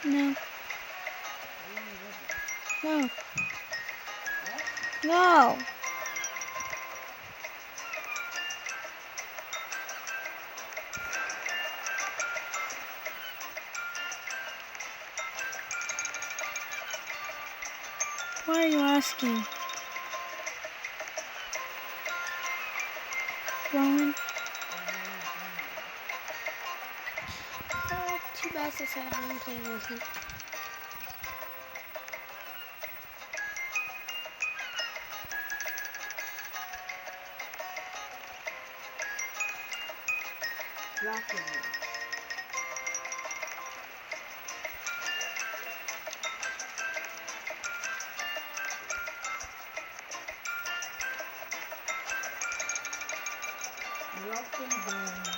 No. No. No. Why are you asking? Rowan? Oh, too bad I said I don't play with it. Rocket League. Broken Bones.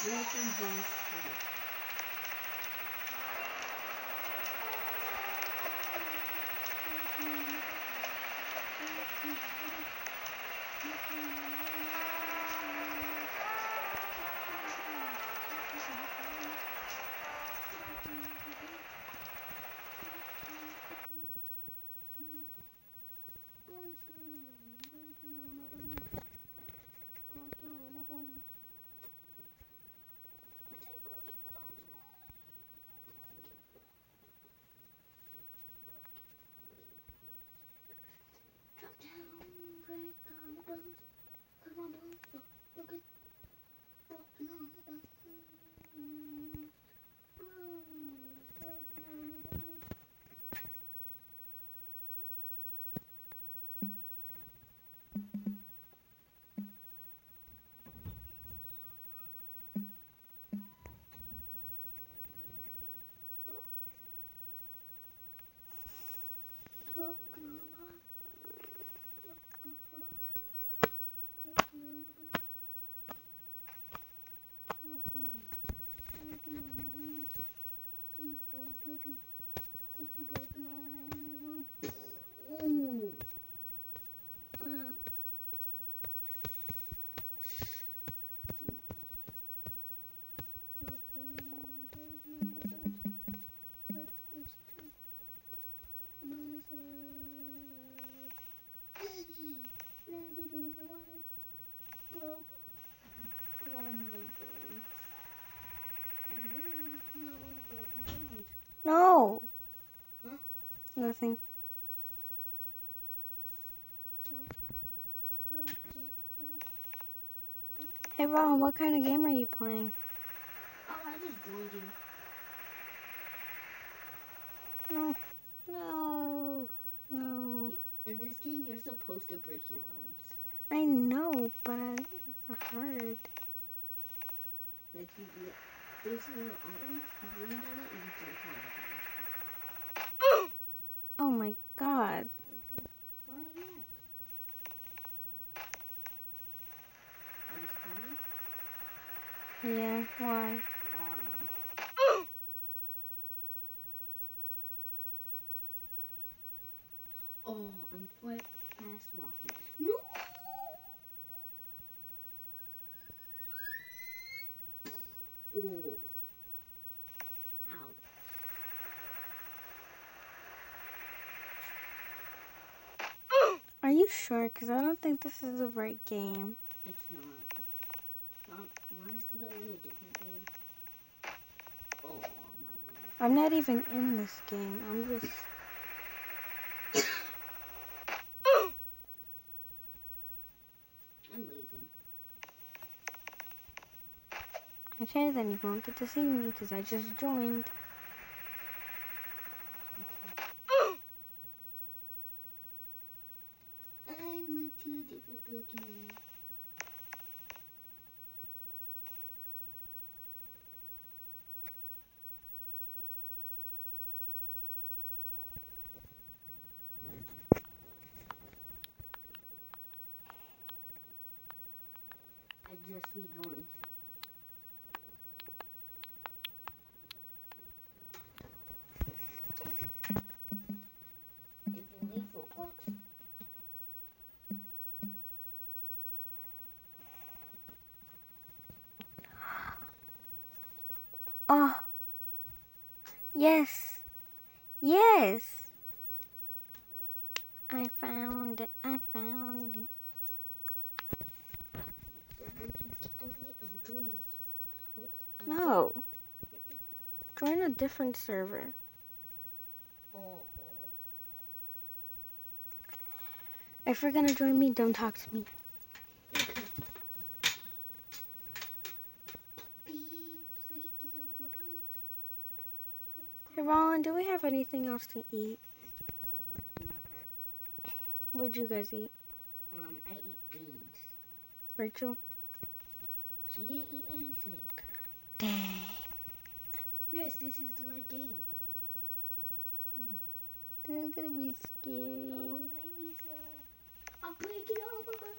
Broken Bones 3. No. Huh? Nothing. Hey, Rowan, what kind of game are you playing? Oh, I just joined you. No. No. No. In this game, you're supposed to break your bones. I know, but it's hard. Like, there's a little island, you land on it, and you jump on it. Oh my god. Where are you at? Are you spawning? Yeah, why? Oh, I'm fast walking. No! Oh. Ow. Are you sure? Because I don't think this is the right game. It's not. Want us to go in a different game? Oh, my God. I'm not even in this game. I'm just... I'm Okay, then you won't get to see me because I just joined. I went to a different Pokemon. I just rejoined. If you leave Roblox, Oh, yes. Yes. I found it. I found it. so when you get on it, I'm joining you. Oh, I'm No. Join a different server. Oh. If you're gonna join me, don't talk to me. Be freaking out my brain. Hey, Roland, do we have anything else to eat? No. What'd you guys eat? I eat beans. Rachel? She didn't eat anything. Dang. Yes, this is the right game. This is gonna be scary. Oh, hey Lisa. I'm breaking up my brain.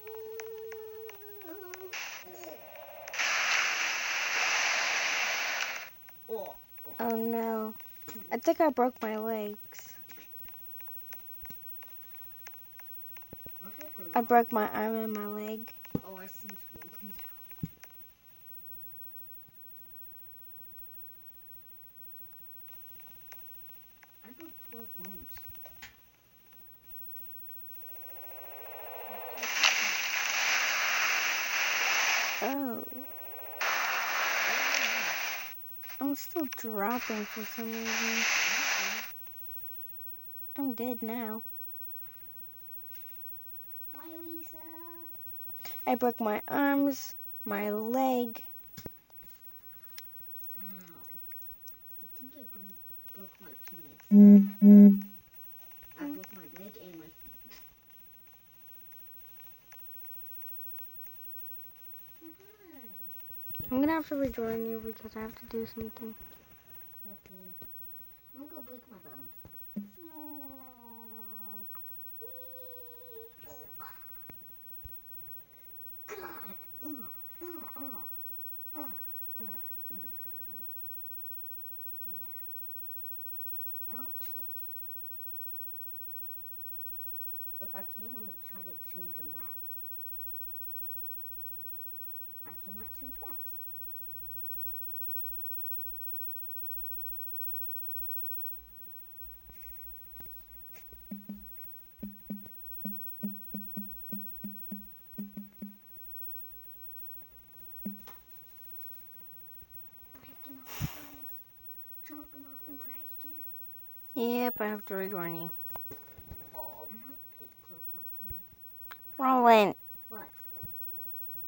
Oh. Oh no. I think I broke my legs. I broke my arm and my leg. Oh, I see smoking. I broke 12 bones. Oh. I'm still dropping for some reason. I'm dead now. Hi, Lisa. I broke my arms, my leg. Ow. I think I broke my penis. I broke my leg and my feet. I'm gonna have to rejoin you because I have to do something. Okay. I'm gonna go break my bones. God. Yeah. Okay. If I can, I'm gonna try to change a map. I cannot change maps. Breaking all the bones. Jumping off and breaking. Yep, I have to rejoin you. Oh, my pig broke my penis. Roland, What?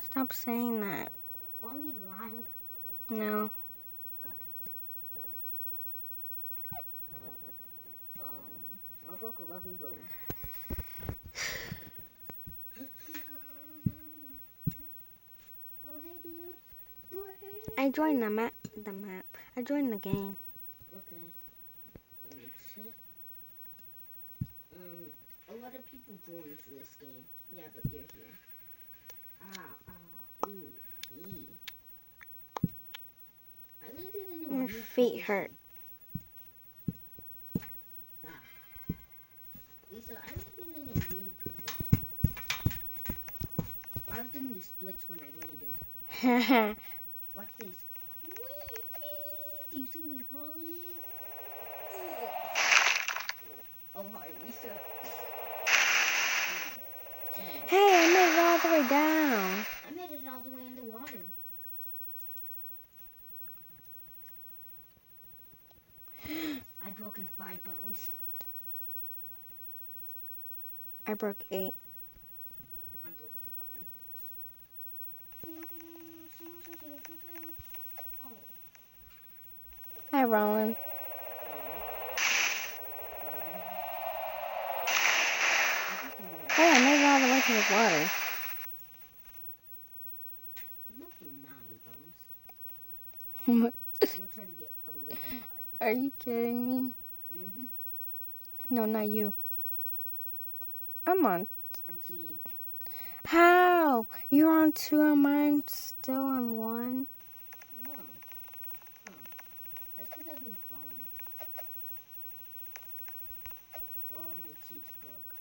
stop saying that. Are we live? No. I broke 11 bones. Oh, hey, dude. I joined the map. I joined the game. Okay. Shit. A lot of people joined this game. Yeah, but you're here. Ooh, ee. I landed in a My weird feet position. hurt. Lisa, I landed in a weird position. I was doing the splits when I landed. Watch this. Whee! Do you see me falling? Oh, hi, Lisa. Hey, I made it all the way down. I made it all the way in the water. I've broken 5 bones. I broke 8. I broke 5. Hi, Roland. Hey, I made it all the way to the water. Looking naughty, Bones. I'm gonna try to get a little higher. Are you kidding me? Mm-hmm. No, not you. I'm on. I'm cheating. How? You're on 2 and I'm still on 1? No. Oh. That's because I've been falling. Oh, my cheeks broke.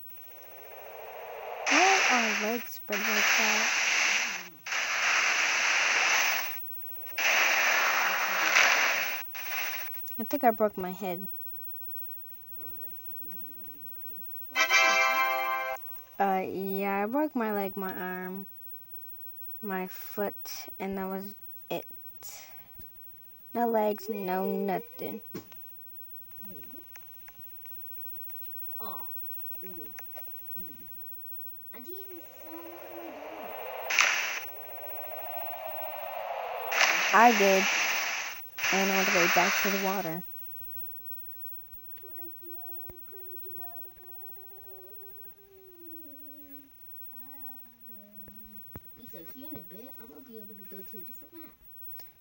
Why are legs spread like that? I think I broke my head. Oh, that's medium. Yeah, I broke my leg, my arm, my foot, and that was it. No legs, no nothing. Wait, what? Oh. Ooh. I didn't even fall all the way down. I did. And all the way back to the water. Lisa, here in a bit, I'm going to be able to go to a different map.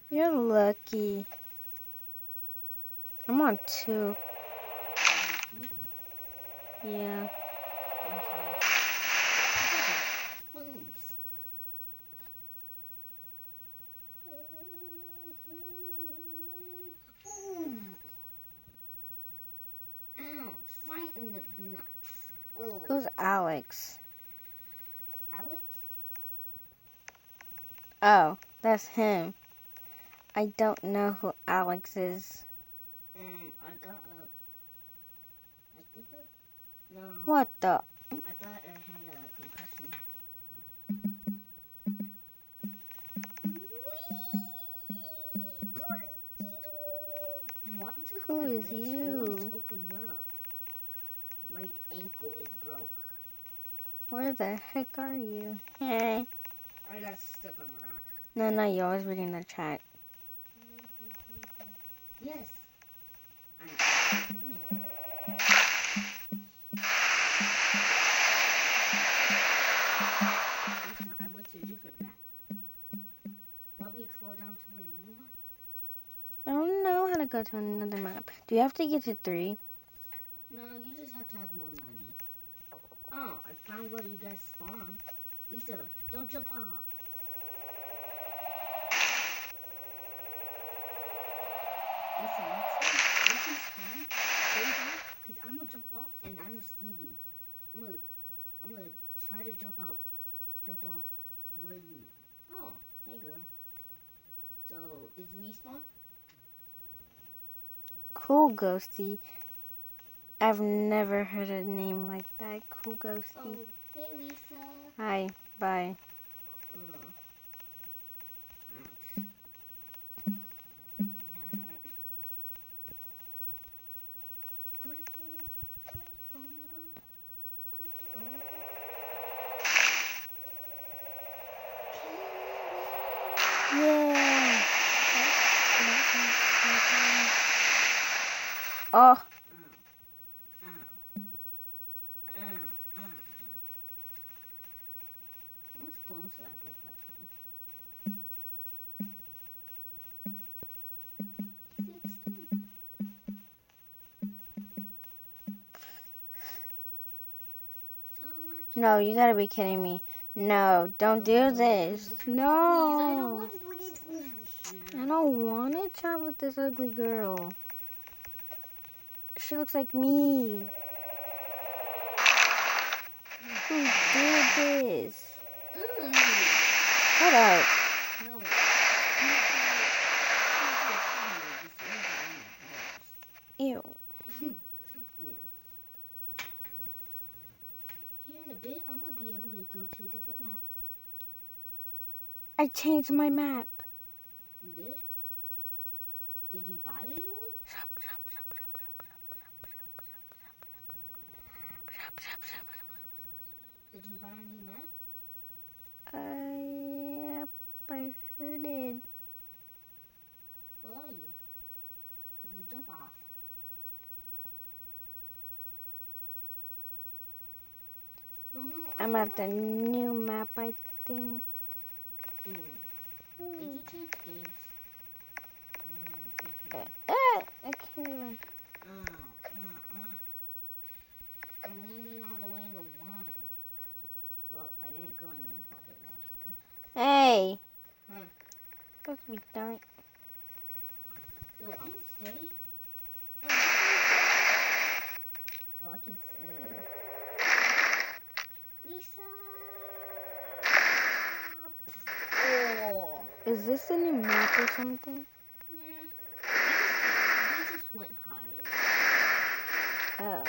You're lucky. I'm on 2. Yeah. Bones. Ouch, right in the nuts. Oh. Who's Alex? Alex? Oh, that's him. I don't know who Alex is. I got a... I think I... No. What the? I thought I had a concussion. Who is you? Open up. Right ankle is broke. Where the heck are you? Hey. I got stuck on a rock. No, you always reading the chat. Yes. I went to a different map. Want me to crawl down to where you are? I don't know how to go to another map. Do you have to get to 3? No, you just have to have more money. Oh, I found where you guys spawn. Lisa, don't jump off. Lisa, once you spawn, stay there, because I'm going to jump off and I'm going to see you. I'm gonna try to jump off where you... Oh, hey girl. So, is respawn? Cool Ghosty. I've never heard a name like that. Cool Ghosty. Oh, hey Lisa. Hi, bye. Ouch. Yeah. Oh. What's Bone Slap look like? No, you gotta be kidding me. No, don't do this. No. I don't want to chat with this ugly girl. She looks like me. Who did this? Hold up. No. Ew. Yeah. Here in a bit, I'm gonna be able to go to a different map. I changed my map. You did? Did you buy a new one? Did you buy a new map? Yep, I sure did. Where are you? I'm at the new map, I think. Did you change games? I can't even. I'm landing all the way in the water. Well, I didn't go in the water last time. Hey! Huh? Supposed to be dying. Yo, I'm gonna stay. Oh, I can see you. Lisa! Oh! Is this a new map or something? Yeah. We just went higher. Oh.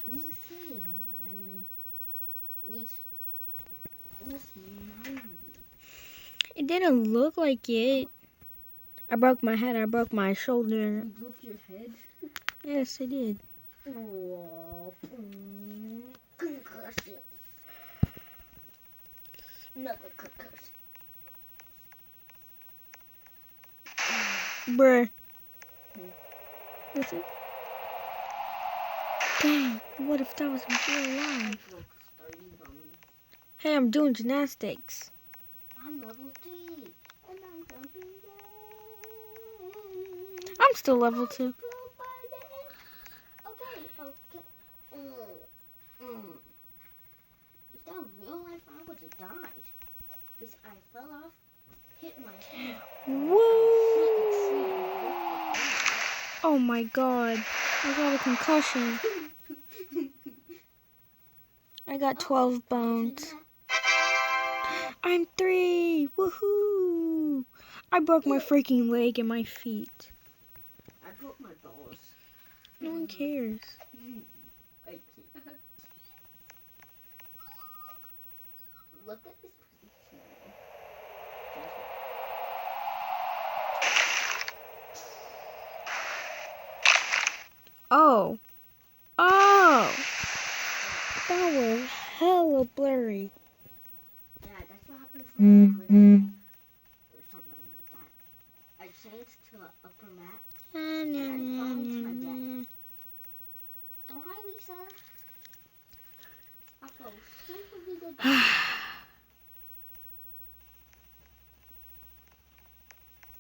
Let me see. Reached almost 90. It didn't look like it. I broke my head. I broke my shoulder. You broke your head? Yes, I did. Oh, concussion. Another concussion. Bruh. Listen. Dang, what if that was in real I life? broke 30 bones. Hey, I'm doing gymnastics. I'm level 3, and I'm jumping down. I'm still level 2. Okay. If that was real life, I would have died. Because I fell off, hit my head. Woo! Oh my god. I got a concussion. I got 12 bones. I'm 3! Woohoo! I broke my freaking leg and my feet. I broke my balls. No one cares. I can't. Look at this position. Oh. Oh! That was hella blurry. Yeah, that's what happens when you play or something like that. I changed to an upper map and I'm falling to my death. Oh, hi, Lisa. I fell straight from the death.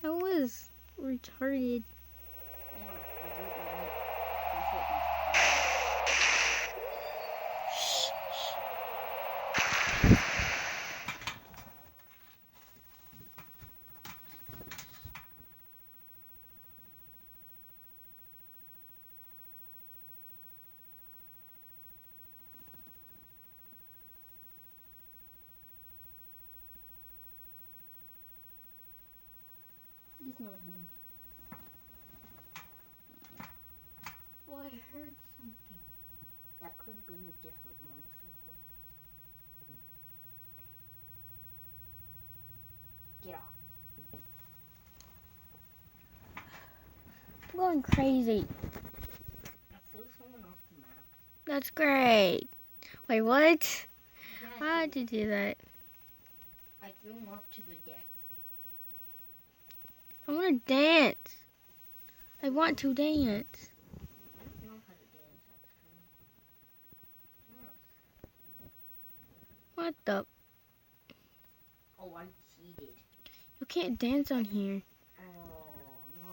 That was retarded. Yeah, I broke my neck. That's what you It's not him. Oh, I heard something. That could have been a different motorcycle. Get off. I'm going crazy. I threw someone off the map. That's great. Wait, what? Yeah, Why did you do that? I threw him off to the death. I want to dance. I want to dance. I don't know how to dance, actually. What the? Oh, I cheated. You can't dance on here. Oh, no.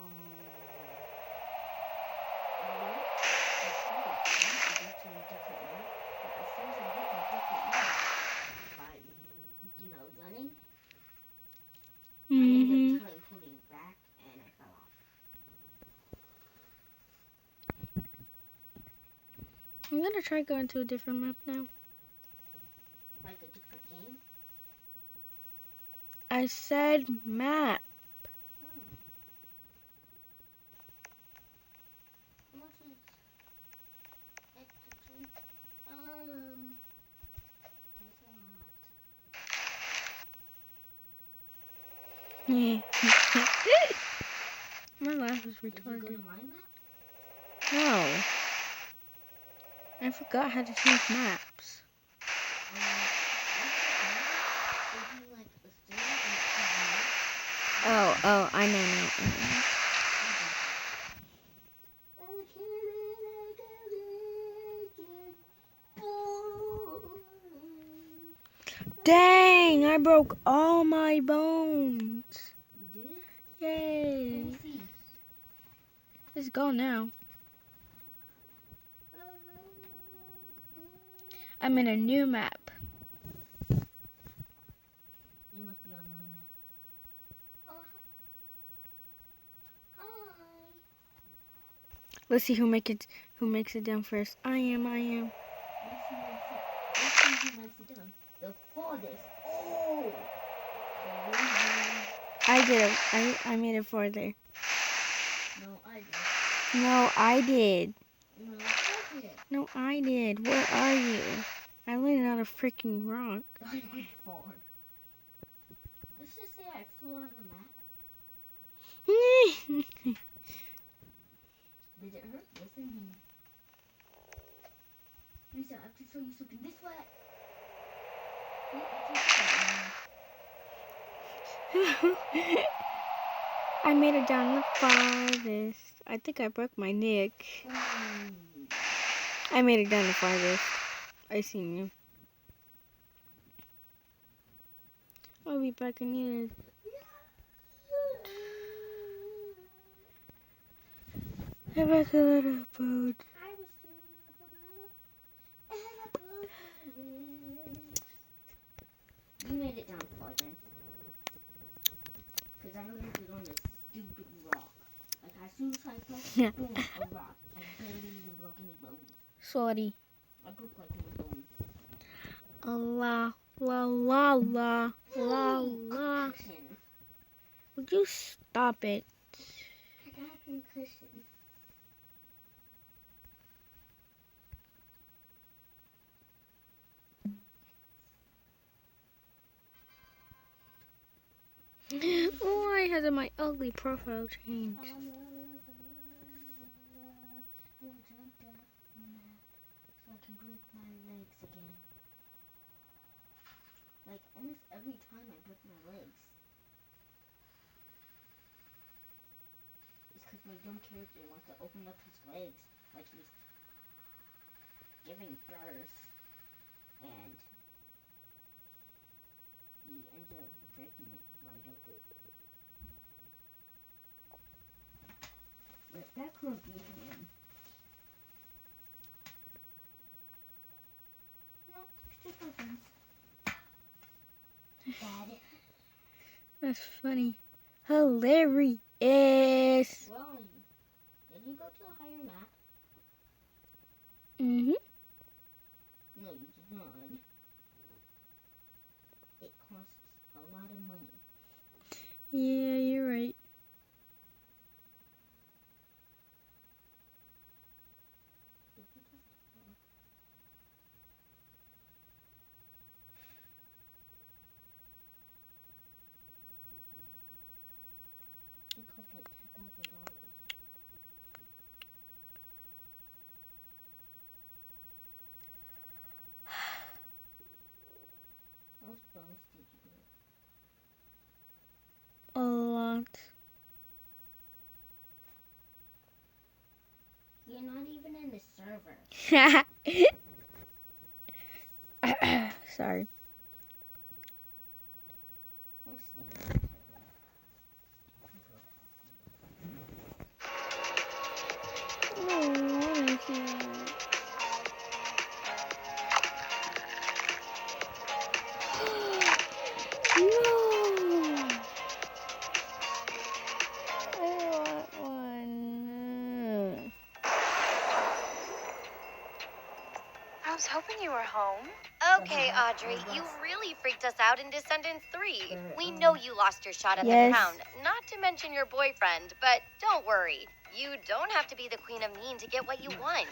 I tried to get to a different map, but as soon as I hit that different map, by, running, I ended up teleporting back and I fell off. I'm gonna try going to a different map now. Like a different game? I said map. How much is extra? That's a lot. My laugh was Did you go retarded. to my map? No. I forgot how to change maps. Oh, I know now. Dang, I broke all my bones. You did? Yay. Let me see. Let's go now. I'm in a new map. You must be on my map. Oh, hi. Let's see who makes it down first. I am. Let's see who makes it down. The farthest. Oh! I did it. I made it farther. No, I did. No, I did. No, I did. No, I did. Where are you? I landed on a freaking rock. I went far. Let's just say I flew on the map. Did it hurt? Yes, indeed. Lisa, I have to show you something. This way. I made it down the farthest. I think I broke my neck. I made it down the farthest. I seen you. I'll be back in here. I'm back a little boat. I was staring up a map, and I broke my legs. You made it down farther. Because I landed on this stupid rock. Like, as soon as I fell, boom, a rock. I barely even broke any bones. Sorry. I broke like one bone. La la la la la la. Concussion. Would you stop it? I got a concussion. Why hasn't my ugly profile changed? I jumped off the map so I can break my legs again. Like, almost every time I break my legs. It's because my dumb character wants to open up his legs like he's giving birth. And he ends up breaking it right open. But that could be him. No, it's just my friends. Bad. That's funny. Hilarious. Well, did you go to a higher map? Mm-hmm. No, you did not. It costs a lot of money. Yeah, you're right. Did you just It costs like $10,000. How much bones did you break? A lot. You're not even in the server. Sorry. I'm staying in the server. No. I want one. I was hoping you were home. Okay, Audrey, you really freaked us out in Descendants 3. We know you lost your shot at Yes. the crown, not to mention your boyfriend, but don't worry. You don't have to be the queen of mean to get what you want.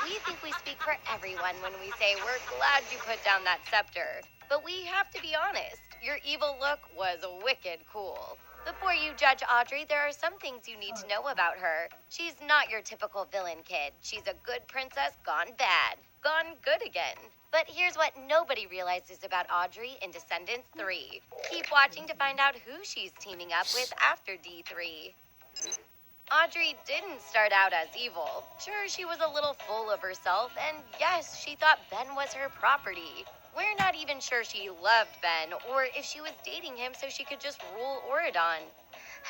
We think we speak for everyone when we say we're glad you put down that scepter. But we have to be honest, your evil look was wicked cool. Before you judge Audrey, there are some things you need to know about her. She's not your typical villain kid. She's a good princess gone bad, gone good again. But here's what nobody realizes about Audrey in Descendants 3. Keep watching to find out who she's teaming up with after D3. Audrey didn't start out as evil. Sure, she was a little full of herself, and yes, she thought Ben was her property. We're not even sure she loved Ben or if she was dating him so she could just rule Auradon.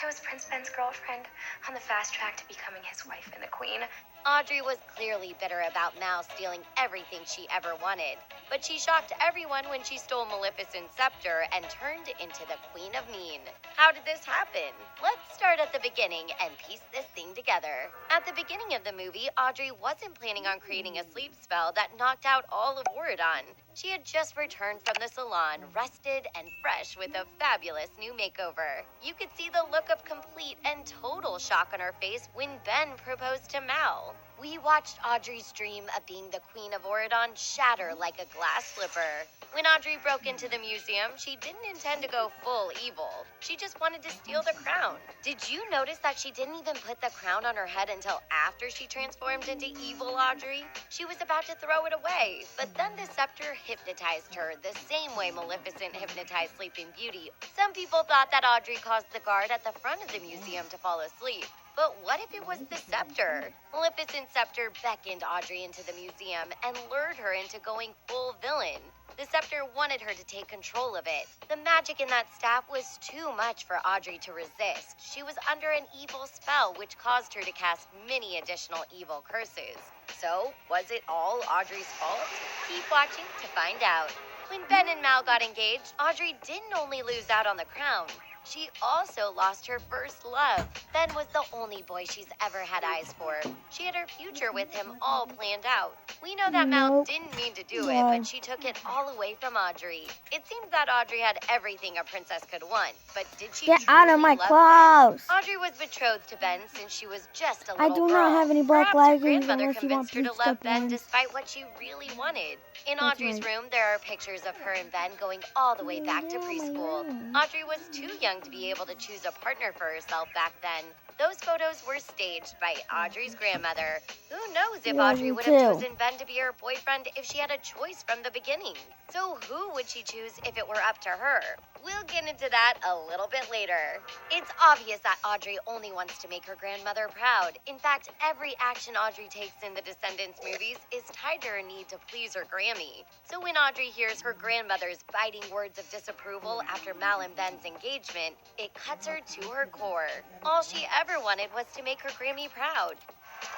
I was Prince Ben's girlfriend on the fast track to becoming his wife and the queen. Audrey was clearly bitter about Mal stealing everything she ever wanted, but she shocked everyone when she stole Maleficent's scepter and turned into the Queen of Mean. How did this happen? Let's start at the beginning and piece this thing together. At the beginning of the movie, Audrey wasn't planning on creating a sleep spell that knocked out all of Auradon. She had just returned from the salon, rested and fresh with a fabulous new makeover. You could see the look of complete and total shock on her face when Ben proposed to Mal. We watched Audrey's dream of being the Queen of Auradon shatter like a glass slipper. When Audrey broke into the museum, she didn't intend to go full evil. She just wanted to steal the crown. Did you notice that she didn't even put the crown on her head until after she transformed into evil Audrey? She was about to throw it away, but then the scepter hypnotized her the same way Maleficent hypnotized Sleeping Beauty. Some people thought that Audrey caused the guard at the front of the museum to fall asleep. But what if it was the scepter? Maleficent's scepter beckoned Audrey into the museum and lured her into going full villain. The scepter wanted her to take control of it. The magic in that staff was too much for Audrey to resist. She was under an evil spell which caused her to cast many additional evil curses. So, was it all Audrey's fault? Keep watching to find out. When Ben and Mal got engaged, Audrey didn't only lose out on the crown, she also lost her first love. Ben was the only boy she's ever had eyes for. She had her future with him all planned out. We know that Mal didn't mean to do it, but she took it all away from Audrey. It seems that Audrey had everything a princess could want, but did she Get out of my love clothes! Ben? Audrey was betrothed to Ben since she was just a little I do girl. not have any black Perhaps her leggings grandmother unless you want convinced her to bleached love up Ben ones. despite what she really wanted. In That's Audrey's right. room, there are pictures of her and Ben going all the way back to Yeah, my preschool. room. Audrey was too young to be able to choose a partner for herself back then. Those photos were staged by Audrey's grandmother. Who knows if Yeah, Audrey me would have too. chosen Ben to be her boyfriend if she had a choice from the beginning? So who would she choose if it were up to her? We'll get into that a little bit later. It's obvious that Audrey only wants to make her grandmother proud. In fact, every action Audrey takes in the Descendants movies is tied to her need to please her Grammy. So when Audrey hears her grandmother's biting words of disapproval after Mal and Ben's engagement, it cuts her to her core. All she ever wanted was to make her Grammy proud.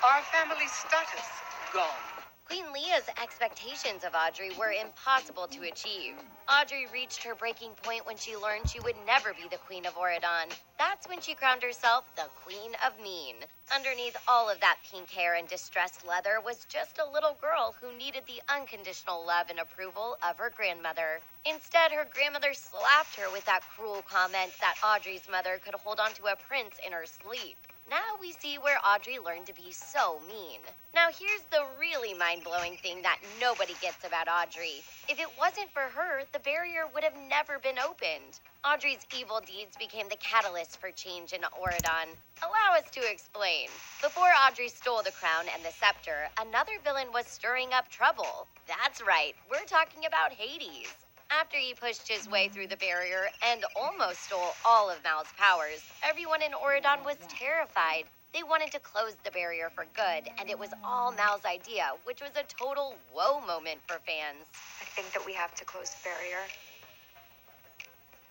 Our family status gone. Queen Leah's expectations of Audrey were impossible to achieve. Audrey reached her breaking point when she learned she would never be the Queen of Auradon. That's when she crowned herself the Queen of Mean. Underneath all of that pink hair and distressed leather was just a little girl who needed the unconditional love and approval of her grandmother. Instead, her grandmother slapped her with that cruel comment that Audrey's mother could hold on to a prince in her sleep. Now we see where Audrey learned to be so mean. Now here's the really mind-blowing thing that nobody gets about Audrey. If it wasn't for her, the barrier would have never been opened. Audrey's evil deeds became the catalyst for change in Auradon. Allow us to explain. Before Audrey stole the crown and the scepter, another villain was stirring up trouble. That's right, we're talking about Hades. After he pushed his way through the barrier and almost stole all of Mal's powers, everyone in Auradon was terrified. They wanted to close the barrier for good, and it was all Mal's idea, which was a total whoa moment for fans. I think that we have to close the barrier.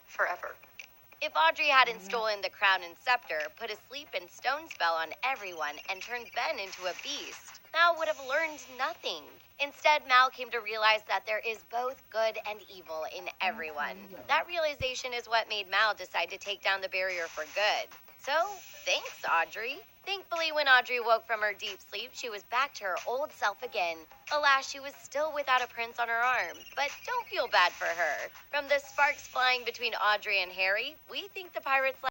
Forever. If Audrey hadn't stolen the crown and scepter, put a sleep and stone spell on everyone, and turned Ben into a beast, Mal would have learned nothing. Instead, Mal came to realize that there is both good and evil in everyone. That realization is what made Mal decide to take down the barrier for good. So, thanks, Audrey. Thankfully, when Audrey woke from her deep sleep, she was back to her old self again. Alas, she was still without a prince on her arm, but don't feel bad for her. From the sparks flying between Audrey and Harry, we think the pirates